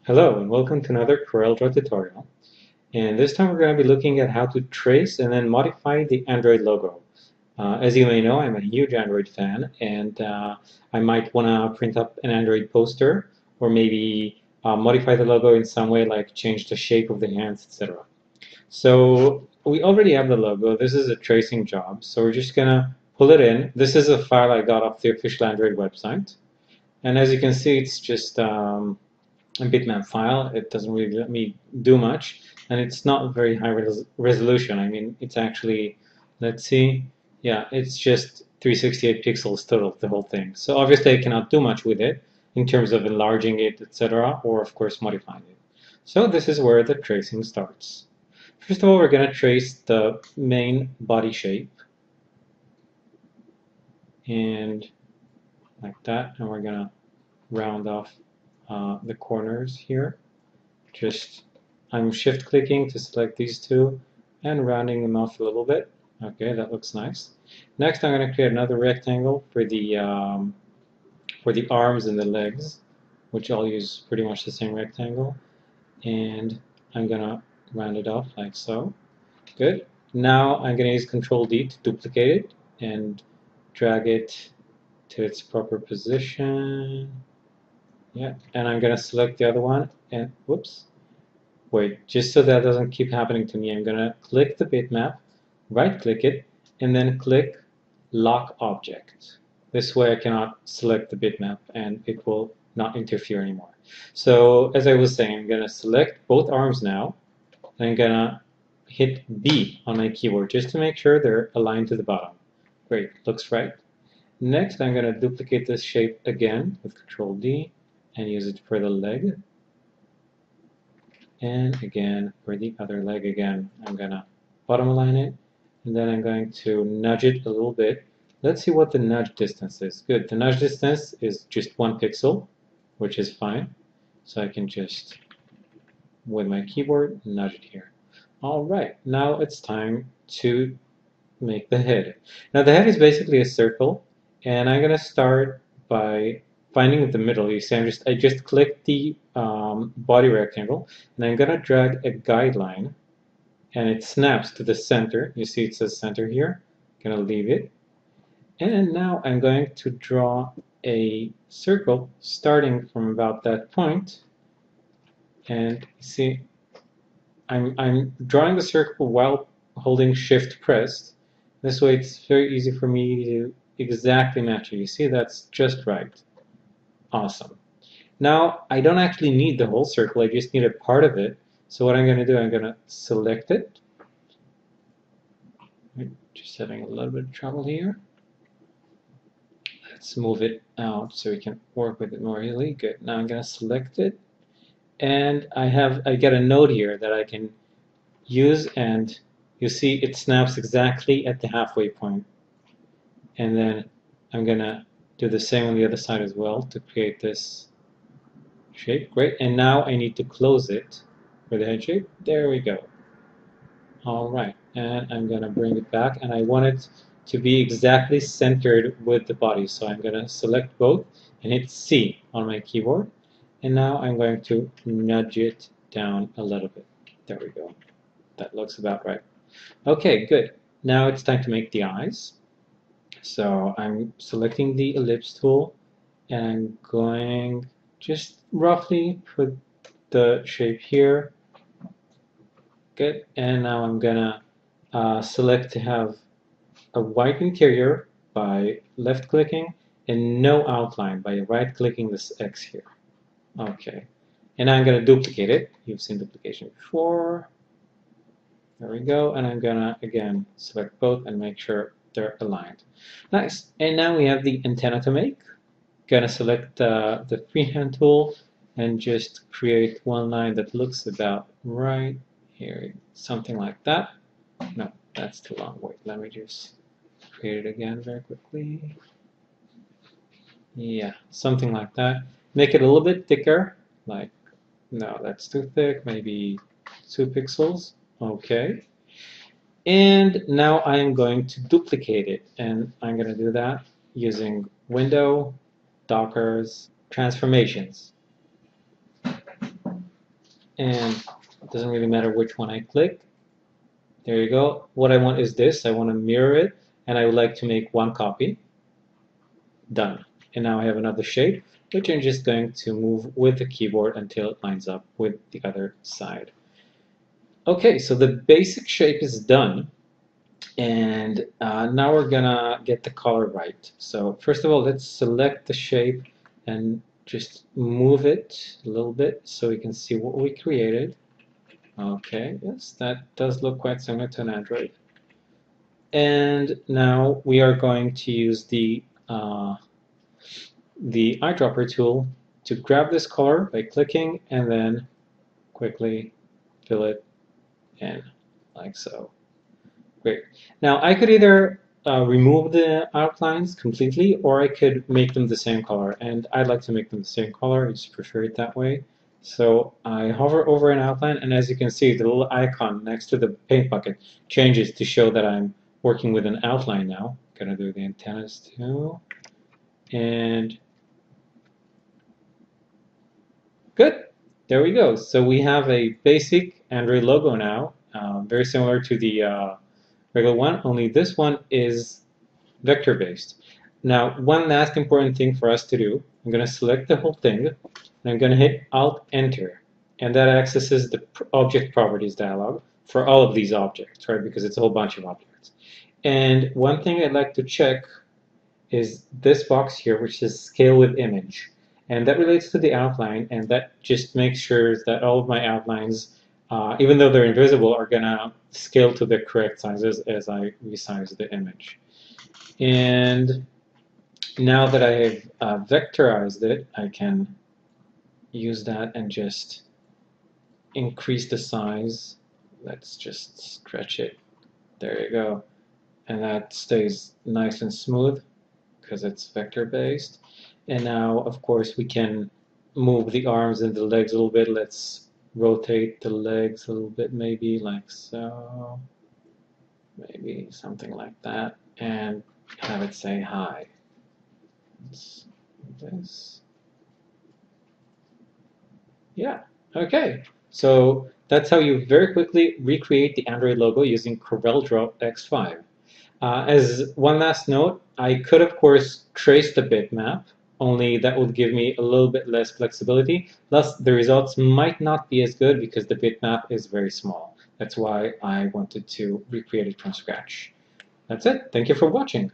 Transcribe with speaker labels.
Speaker 1: Hello and welcome to another CorelDRAW tutorial. And this time we're going to be looking at how to trace and then modify the Android logo. As you may know, I'm a huge Android fan, and I might want to print up an Android poster or maybe modify the logo in some way, like change the shape of the hands, etc. So we already have the logo. This is a tracing job, so we're just going to pull it in. This is a file I got off the official Android website. And as you can see, it's just a bitmap file. It doesn't really let me do much, and it's not very high resolution. I mean, it's actually, let's see, yeah, it's just 368 pixels total, the whole thing. So obviously I cannot do much with it in terms of enlarging it, etc., or of course modifying it. So this is where the tracing starts. First of all, we're going to trace the main body shape, and like that, and we're going to round off the corners here. I'm shift clicking to select these two and rounding them off a little bit. Okay, that looks nice. Next, I'm going to create another rectangle for the arms and the legs, which I'll use pretty much the same rectangle, and I'm going to round it off like so. Good. Now I'm going to use Control D to duplicate it and drag it to its proper position. Yeah, and I'm going to select the other one and whoops. Wait, just so that doesn't keep happening to me, I'm going to click the bitmap, right-click it, and then click Lock Object. This way I cannot select the bitmap and it will not interfere anymore. So as I was saying, I'm going to select both arms now, and I'm going to hit B on my keyboard just to make sure they're aligned to the bottom. Great, looks right. Next, I'm going to duplicate this shape again with Control D and use it for the leg. And again, for the other leg again, I'm going to bottom align it, and then I'm going to nudge it a little bit. Let's see what the nudge distance is. Good, the nudge distance is just 1 pixel, which is fine. So I can just, with my keyboard, nudge it here. All right, now it's time to make the head. Now the head is basically a circle, and I'm going to start by finding the middle. You see, I just clicked the body rectangle, and I'm going to drag a guideline, and it snaps to the center. You see it says center here. I'm going to leave it. And now I'm going to draw a circle starting from about that point. And you see, I'm drawing the circle while holding Shift pressed. This way it's very easy for me to exactly match it. You see, that's just right. Awesome. Now, I don't actually need the whole circle, I just need a part of it. So what I'm going to do, I'm going to select it. Just having a little bit of trouble here. Let's move it out so we can work with it more easily. Good. Now I'm going to select it. And I get a node here that I can use, and you see it snaps exactly at the halfway point. And then I'm going to do the same on the other side as well to create this shape. Great. And now I need to close it for the head shape. There we go. All right. And I'm going to bring it back, and I want it to be exactly centered with the body. So I'm going to select both and hit C on my keyboard. And now I'm going to nudge it down a little bit. There we go. That looks about right. Okay, good. Now it's time to make the eyes. So I'm selecting the ellipse tool, and I'm going just roughly put the shape here. Good. And now I'm gonna select to have a white interior by left clicking and no outline by right clicking this X here. Okay. And I'm gonna duplicate it. You've seen duplication before. There we go. And I'm gonna again select both and make sure they're aligned. Nice. And now we have the antenna to make. Gonna select the freehand tool and just create one line that looks about right here, something like that. No, that's too long. Wait, let me just create it again very quickly. Yeah, something like that. Make it a little bit thicker, like, no, that's too thick, maybe 2 pixels. Okay. And now I am going to duplicate it, and I'm going to do that using Window, Dockers, Transformations. and it doesn't really matter which one I click. There you go. What I want is this. I want to mirror it, and I would like to make one copy. Done. And now I have another shape, which I'm just going to move with the keyboard until it lines up with the other side. Okay, so the basic shape is done, and now we're gonna get the color right. So first of all, let's select the shape and just move it a little bit so we can see what we created. Okay, yes, that does look quite similar to an Android. And now we are going to use the eyedropper tool to grab this color by clicking and then quickly fill it in like so. Great. Now I could either remove the outlines completely, or I could make them the same color, and I'd like to make them the same color. I just prefer it that way. So I hover over an outline, and as you can see, the little icon next to the paint bucket changes to show that I'm working with an outline now. I'm gonna do the antennas too, and good. There we go. So we have a basic Android logo now, very similar to the regular one, only this one is vector based. Now, one last important thing for us to do, I'm going to select the whole thing, and I'm going to hit Alt Enter, and that accesses the Object Properties dialog for all of these objects, right? Because it's a whole bunch of objects. And one thing I'd like to check is this box here, which is Scale with Image. And that relates to the outline, and that just makes sure that all of my outlines, even though they're invisible, are going to scale to the correct sizes as I resize the image. And now that I have vectorized it, I can use that and just increase the size. Let's just stretch it. There you go. And that stays nice and smooth because it's vector based. And now, of course, we can move the arms and the legs a little bit. Let's rotate the legs a little bit, maybe like so. Maybe something like that. And have it say hi. Let's do this. Yeah, okay. So that's how you very quickly recreate the Android logo using CorelDRAW X5. As one last note, I could, of course, trace the bitmap, only that would give me a little bit less flexibility. Thus, the results might not be as good because the bitmap is very small. That's why I wanted to recreate it from scratch. That's it. Thank you for watching.